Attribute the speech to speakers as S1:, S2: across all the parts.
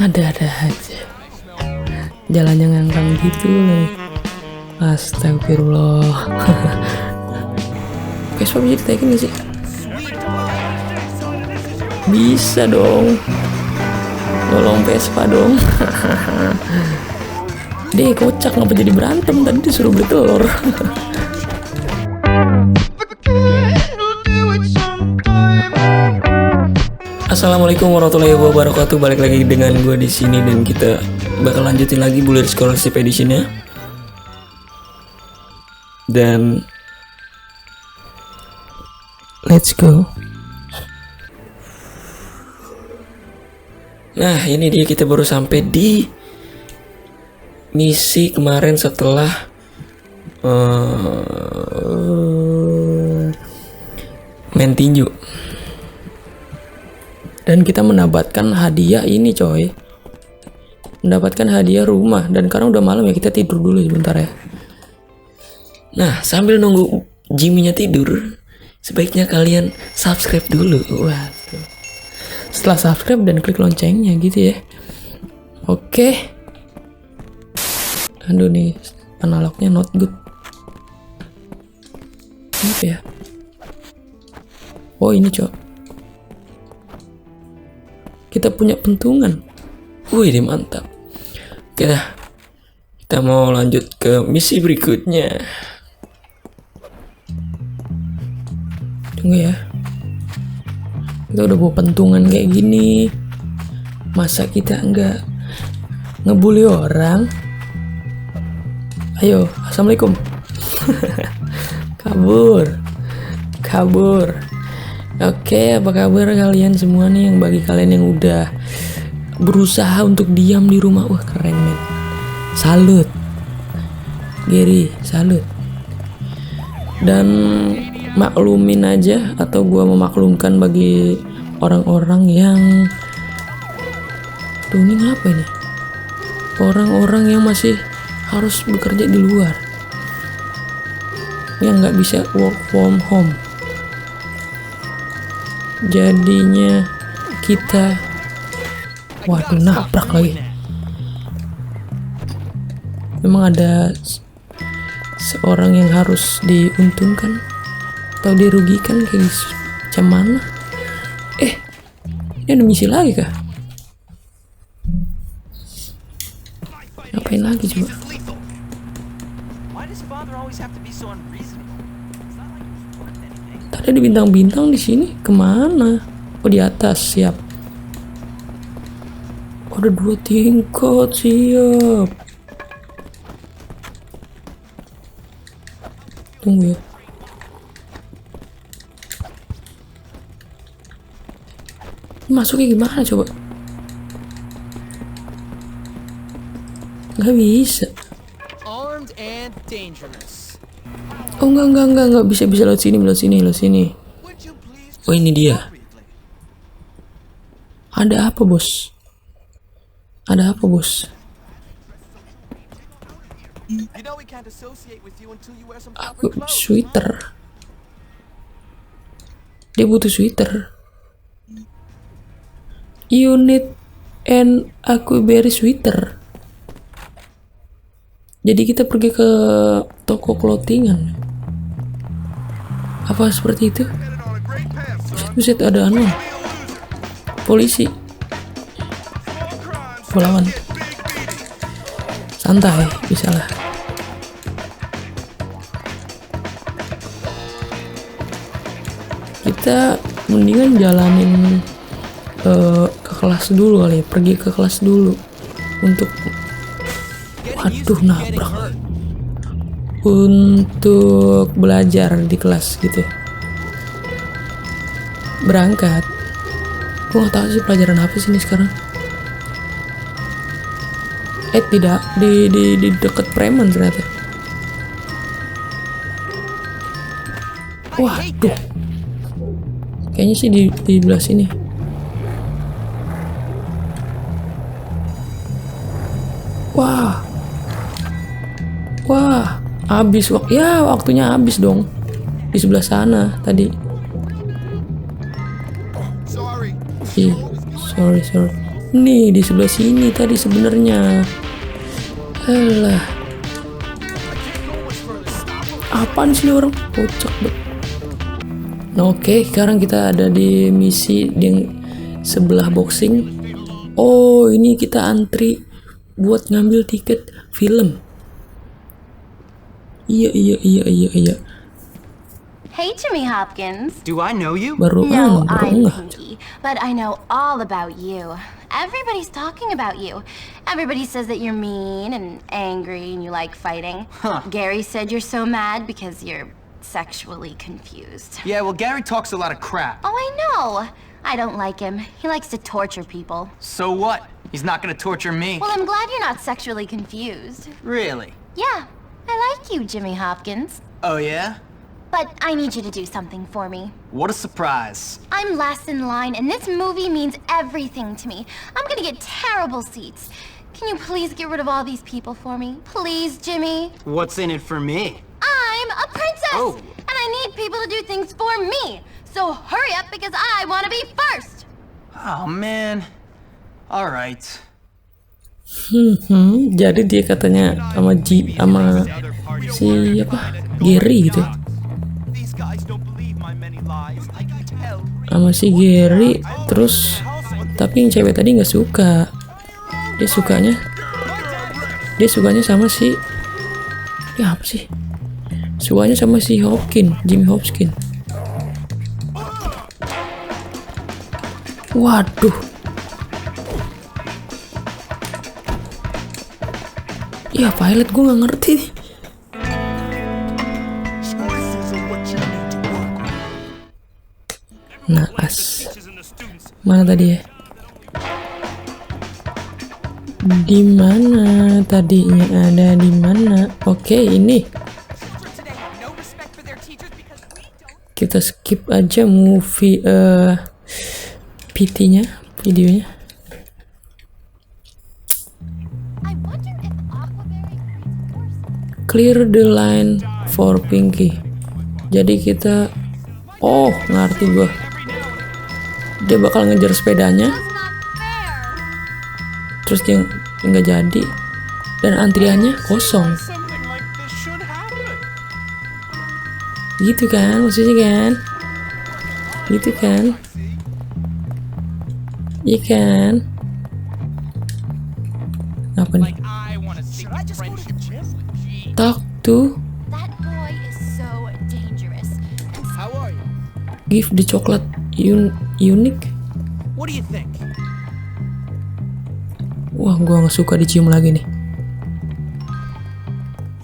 S1: Ada-ada aja. Jalannya ngangkang gitu nih. Astagfirullah. Vespa bisa ditaikin gak sih? Bisa dong. Tolong Vespa dong. Deh kocak, ngapa jadi berantem? Tadi disuruh beli telur. Assalamualaikum warahmatullahi wabarakatuh. Balik lagi dengan gue di sini dan kita bakal lanjutin lagi Bullet Scholarship Edition-nya. Dan let's go. Nah, ini dia, kita baru sampai di misi kemarin setelah main tinju. Dan kita mendapatkan hadiah ini coy. Mendapatkan hadiah rumah. Dan karena udah malam ya, kita tidur dulu sebentar ya. Nah, sambil nunggu Jimmy-nya tidur, sebaiknya kalian subscribe dulu. Waduh. Setelah subscribe dan klik loncengnya gitu ya. Oke. Aduh nih, analognya not good. Apa ya? Oh ini coy. Kita punya pentungan. Wih, mantap. Oke dah. Kita mau lanjut ke misi berikutnya. Tunggu ya. Kita udah bawa pentungan kayak gini. Masa kita enggak ngebully orang? Ayo, assalamualaikum. Kabur. Oke, apa kabar kalian semua nih, yang bagi kalian yang udah berusaha untuk diam di rumah. Wah, keren men. Salut. Gary, salut. Dan maklumin aja, atau gua memaklumkan bagi orang-orang yang tuh, ini ngapa ini? Orang-orang yang masih harus bekerja di luar, yang nggak bisa work from home. Jadinya kita, waduh, nabrak lagi. Memang ada seorang yang harus diuntungkan atau dirugikan, kayak macam mana? Ini ada misi lagi kah? Ngapain lagi coba? Tadi ada bintang-bintang di sini, kemana? Oh, di atas, siap. Oh, ada 2 tingkat, siap. Tunggu ya. Masuknya gimana coba? Gak bisa. Oh enggak bisa lewat sini. Oh, ini dia. Ada apa bos? Aku sweater. Dia butuh sweater. Unit and aku beri sweater. Jadi kita pergi ke toko clothingan. Apa seperti itu? Buset, ada anu. Polisi. Lawan. Santai, bisa lah. Kita mendingan jalanin ke kelas dulu kali ya. Pergi ke kelas dulu untuk, waduh, nabrak. Untuk belajar di kelas gitu. Berangkat. Gue gak tahu sih pelajaran apa sih ini sekarang. Tidak, di deket preman ternyata. Waduh. Kayaknya sih di belah sini. Wah, habis waktunya habis dong. Di sebelah sana tadi. Sorry. nih di sebelah sini tadi sebenarnya. Alah, apaan sih orang kocak banget. Nah, oke, sekarang kita ada di misi yang sebelah boxing. Oh, ini kita antri buat ngambil tiket film. Iya.
S2: Hey, Jimmy Hopkins.
S3: Do I know you?
S1: Baru
S2: No,
S1: baru
S2: I'm
S1: enggak.
S2: Pinky, but I know all about you. Everybody's talking about you. Everybody says that you're mean and angry and you like fighting. Gary said you're so mad because you're sexually confused.
S3: Yeah, well, Gary talks a lot of crap.
S2: Oh, I know. I don't like him. He likes to torture people.
S3: So what? He's not gonna torture me.
S2: Well, I'm glad you're not sexually confused.
S3: Really?
S2: Yeah, I like you, Jimmy Hopkins.
S3: Oh, yeah?
S2: But I need you to do something for me.
S3: What a surprise.
S2: I'm last in line, and this movie means everything to me. I'm gonna get terrible seats. Can you please get rid of all these people for me? Please, Jimmy?
S3: What's in it for me?
S2: I'm a princess!
S3: Oh.
S2: And I need people to do things for me. So hurry up because I want to be first!
S3: Oh, man. All right.
S1: Jadi dia katanya sama si apa? Gary gitu. Sama si Gary, terus tapi yang cewek tadi nggak suka. Dia sukanya sama si apa sih? Sukanya sama si Jimmy Hopkins. Waduh. Ya pilot gue nggak ngerti. Naas. Mana tadi ya? Di mana tadinya ada di mana? Oke, ini. Kita skip aja movie PT-nya, videonya. Clear the line for Pinky. Jadi kita ngerti gua. Dia bakal ngejar sepedanya. Terus dia nggak jadi dan antriannya kosong. Gitu kan maksudnya kan? Gitu kan? Iya kan? Apa nih? Talk to.
S2: That boy is so dangerous.
S3: How are you?
S1: Give the chocolate unique.
S3: What do you think?
S1: Wah, gua nggak suka dicium lagi nih.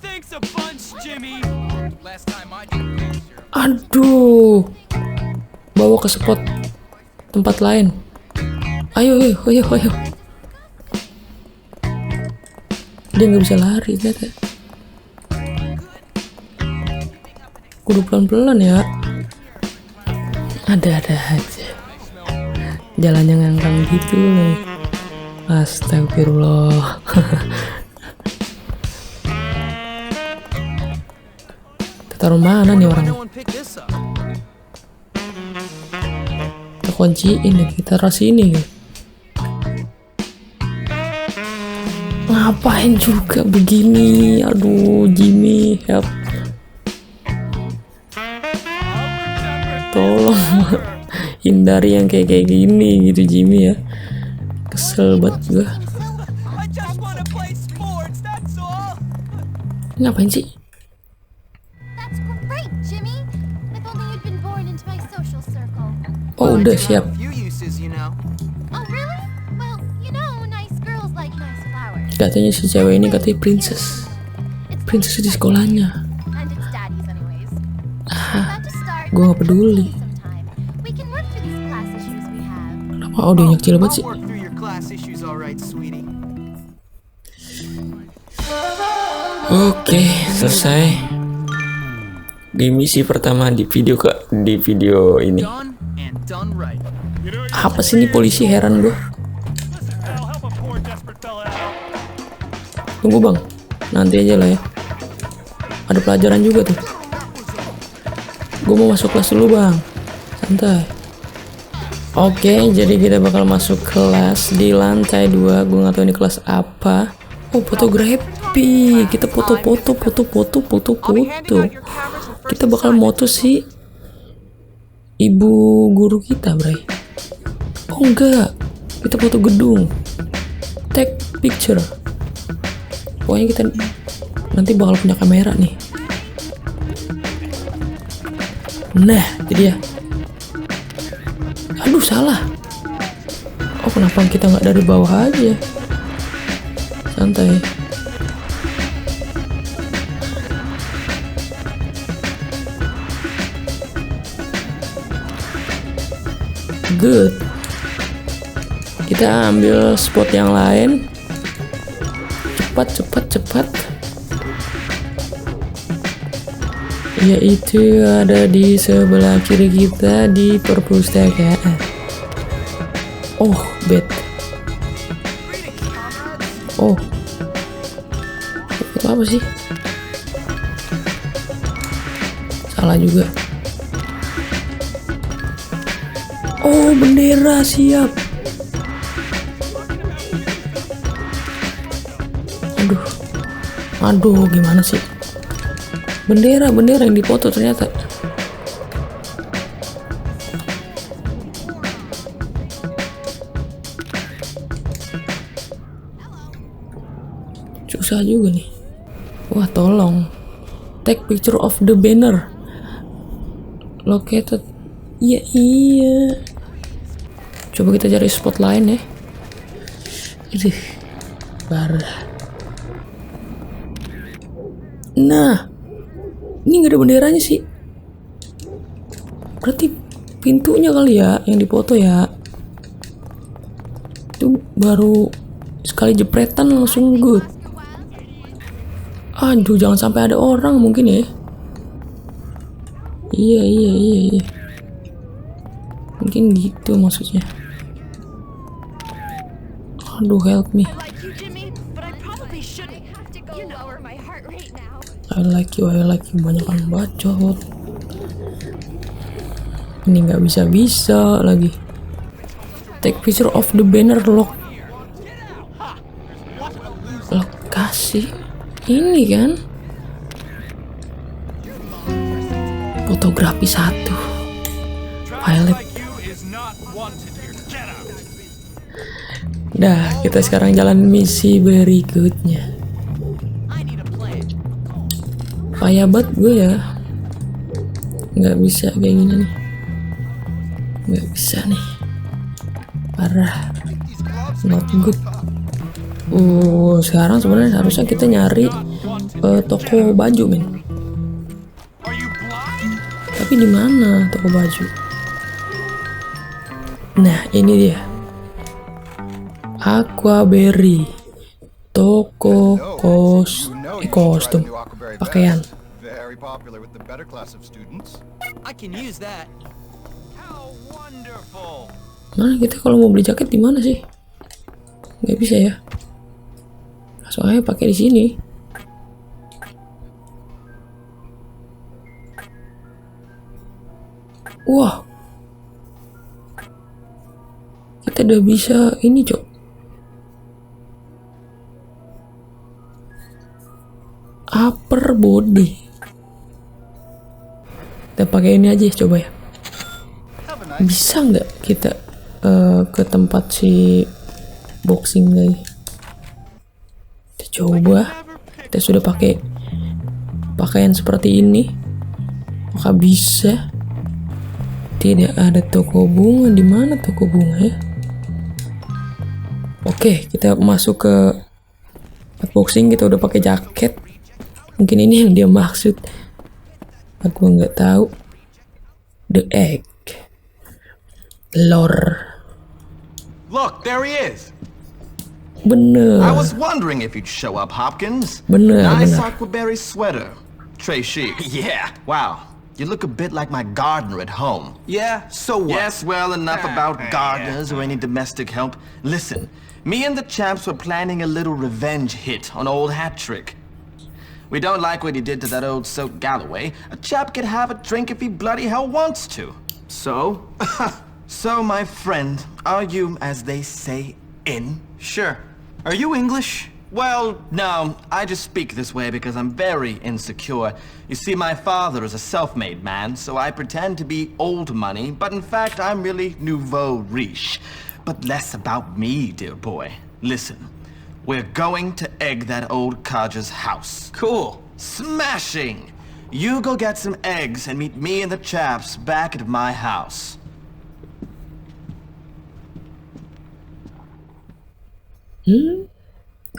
S3: Thanks a bunch, Jimmy. Last time I did this,
S1: Aduh, bawa ke spot tempat lain. Ayo. Dia nggak bisa lari, ternyata. Kudu pelan-pelan ya. Ada-ada aja. Jalannya ngangkang gitu nih. Astagfirullah. Taruh mana nih orang?
S3: no one picked this up.
S1: Kita kunciin nih, kita taruh sini kan. Ngapain juga begini? Aduh, Jimmy, help. Tolong hindari yang kayak gini gitu, Jimmy ya. Kesel banget gue.
S3: I just want to play sports, that's all.
S1: Ngapain sih?
S2: That's great, Jimmy. If only you'd been born into my social circle.
S1: Oh, udah siap.
S3: A few uses, you know.
S2: Oh, really? Well, you know, nice girls like nice flowers.
S1: Katanya si cewek ini katanya princess.
S2: It's
S1: Princess di sekolahnya.
S2: and it's daddy's anyways.
S1: Ah,
S2: About to start.
S1: gue gak peduli.
S2: Sometime. We can work through these class issues we have.
S1: Kenapa audionya kecil banget sih?
S3: I'll work through your class issues, all right, sweetie.
S1: Oke, selesai. Di misi pertama di video ini.
S3: Done and done right.
S1: Apa sih ini polisi, heran gue. Tunggu bang, nanti aja lah ya. Ada pelajaran juga tuh. Gue mau masuk kelas dulu bang, santai. Oke, jadi kita bakal masuk kelas di lantai 2. Gue nggak tahu ini kelas apa. Oh, fotografi. Kita foto-foto. Kita bakal moto si ibu guru kita, Bray. Oh enggak, kita foto gedung. Take picture. Pokoknya kita nanti bakal punya kamera nih. Nah, jadi ya. Aduh, salah. Oh, kenapa kita nggak dari bawah aja? Santai. Good. Kita ambil spot yang lain. Cepat. Yaitu ada di sebelah kiri kita di perpustakaan. Oh, bed. Oh, itu apa sih? Salah juga. Oh, bendera, siap. Aduh, gimana sih? Bendera yang dipoto ternyata. Susah juga nih. Wah, tolong. Take picture of the banner. Located. Iya. Coba kita cari spot lain ya. Aduh, parah. Nah, ini nggak ada benderanya sih. Berarti pintunya kali ya yang dipoto ya. Itu baru sekali jepretan langsung good. Aduh, jangan sampai ada orang mungkin ya. Iya. Mungkin gitu maksudnya. Aduh, help me. I like you. Banyak bacot. Ini nggak bisa lagi. Take picture of the banner lokasi ini kan. Fotografi 1. Violet. Dah, kita sekarang jalan misi berikutnya. Payah banget gue ya, nggak bisa kayak gini nih, nggak bisa nih, parah, not good. Sekarang sebenarnya harusnya kita nyari toko baju, men. Tapi di mana toko baju? Nah, ini dia, Aquaberry, toko kostum. Pakaian. Mana kita kalau mau beli jaket di mana sih? Nggak bisa ya. Soalnya pakai di sini. Wah. Kita udah bisa ini, Cok. Upper body. Kita pakai ini aja coba ya. Bisa nggak kita ke tempat si boxing lagi? Kita coba. Kita sudah pakai pakaian seperti ini. Maka bisa. Tidak ada toko bunga. Di mana toko bunga ya? Oke, kita masuk ke boxing. Kita udah pakai jaket. Mungkin ini yang dia maksud. Aku nggak tahu. The egg. Lore.
S4: Look, there he is.
S1: Bener.
S4: I was wondering if you'd show up, Hopkins.
S1: Bener.
S4: Nice Aquaberry sweater. Très chic. Yeah. Wow. You look a bit like my gardener at home. Yeah, so what? Yes, well, enough about gardeners or any domestic help. Listen, me and the champs were planning a little revenge hit on old Hat-Trick. We don't like what he did to that old soak Galloway. A chap could have a drink if he bloody hell wants to. So, So, my friend, are you, as they say, in? Sure. Are you English? Well, no, I just speak this way because I'm very insecure. You see, my father is a self-made man, so I pretend to be old money, but in fact, I'm really nouveau riche. But less about me, dear boy. Listen, we're going to egg that old codger's house. Cool. Smashing! You go get some eggs and meet me and the chaps back at my house.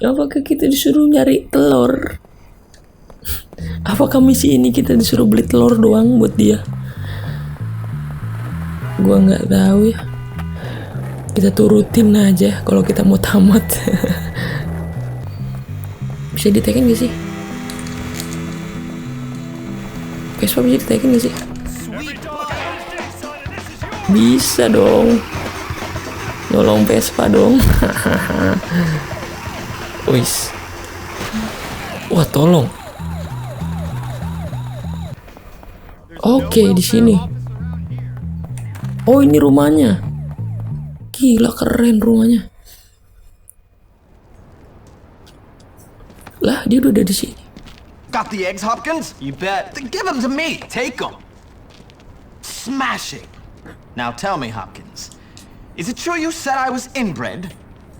S1: Apakah kita disuruh nyari telur? Apakah misi ini kita disuruh beli telur doang buat dia? Gua nggak tahu ya. Kita turutin aja kalau kita mau tamat. Bisa ditekan gak sih? Vespa bisa ditekan gak sih? Bisa dong. Nolong Vespa dong. Wis. Wah, tolong. Oke, di sini. Oh, ini rumahnya. Gila, keren rumahnya. Lah, dia udah ada di sini.
S4: Got the eggs, Hopkins? You bet. Then give them to me. Take them. Smashing. Now tell me, Hopkins, is it true you said I was inbred?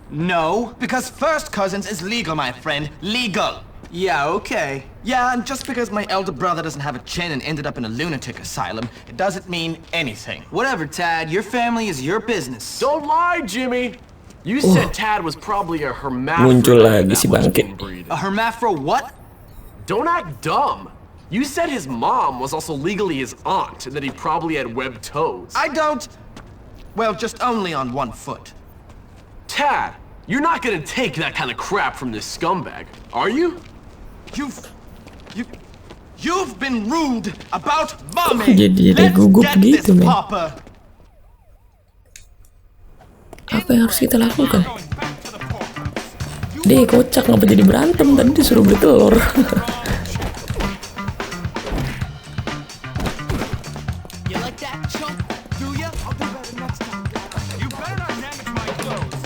S4: No, because first cousins is legal, my friend. Legal. Yeah, okay. Yeah, and just because my elder brother doesn't have a chin and ended up in a lunatic asylum, it doesn't mean anything. Whatever, Tad. Your family is your business.
S5: Don't lie, Jimmy. You said Tad was probably a
S1: Muncul
S5: hermaphrodite.
S1: lagi si bangke.
S4: A hermaphro what?
S5: Don't act dumb. You said his mom was also legally his aunt and that he probably had webbed toes.
S4: I don't... Well, just only on one foot.
S5: Tad, you're not gonna take that kind of crap from this scumbag, are you?
S4: You've been rude about mommy.
S1: Jadi
S4: Let's
S1: gugup
S4: get
S1: gitu,
S4: this,
S1: men.
S4: Papa.
S1: Apa yang harus kita lakukan? Deh, kocak, ngapa jadi berantem? Tadi disuruh beli telur.
S3: You like that, chump? Do ya? I'll do better next time. You better not damage my clothes.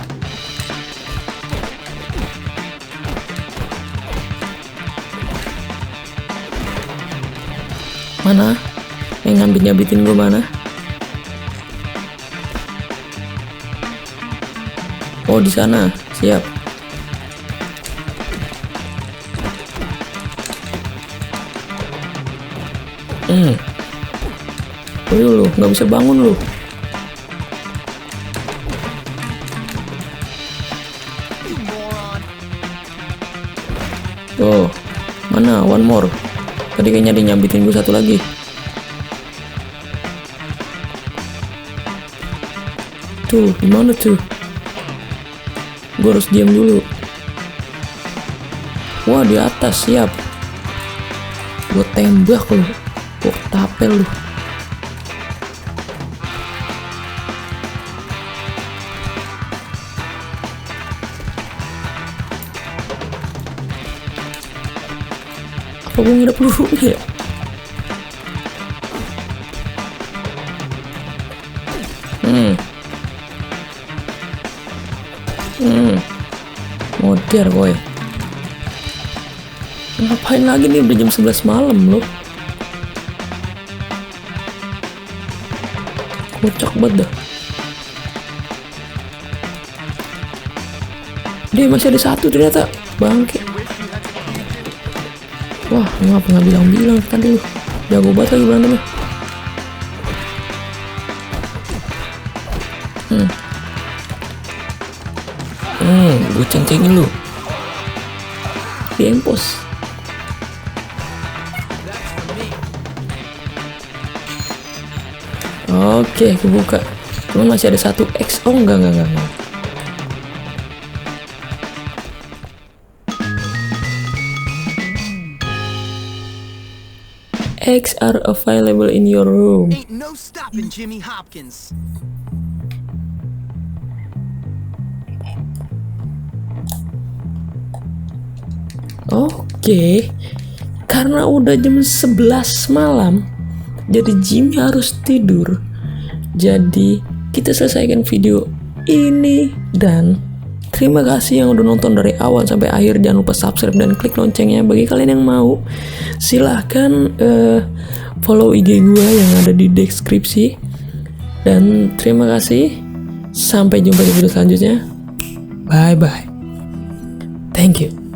S1: Mana? Yang nyambit-nyambitin gue mana? Oh, di sana. Siap. Lu nggak bisa bangun lu. Oh, mana? One more. Tadi kayaknya dia nyambitin gue satu lagi. Tuh, gimana tuh? Gue harus diam dulu. Wah, di atas, siap. Gue tembak lu. Gue tapel lu. Apa gue ngira pelurunya ya? Modar boy. Ngapain lagi nih, udah jam 11 malam loh. Kocak banget dah. Dia masih ada satu ternyata, bangke. Wah, ngapa nggak bilang-bilang tadi lu? Jago banget lagi berantemnya. Gue ceng-cengin lu. Diempos. Oke, kebuka. Cuman masih ada satu X. Oh, enggak. Eggs are available in your room.
S6: Ain't no stopping Jimmy Hopkins.
S1: Oke, karena udah jam 11 malam, jadi Jimmy harus tidur. Jadi kita selesaikan video ini. Dan terima kasih yang udah nonton dari awal sampai akhir. Jangan lupa subscribe dan klik loncengnya. Bagi kalian yang mau, silahkan follow IG gue yang ada di deskripsi. Dan terima kasih. Sampai jumpa di video selanjutnya. Bye bye. Thank you.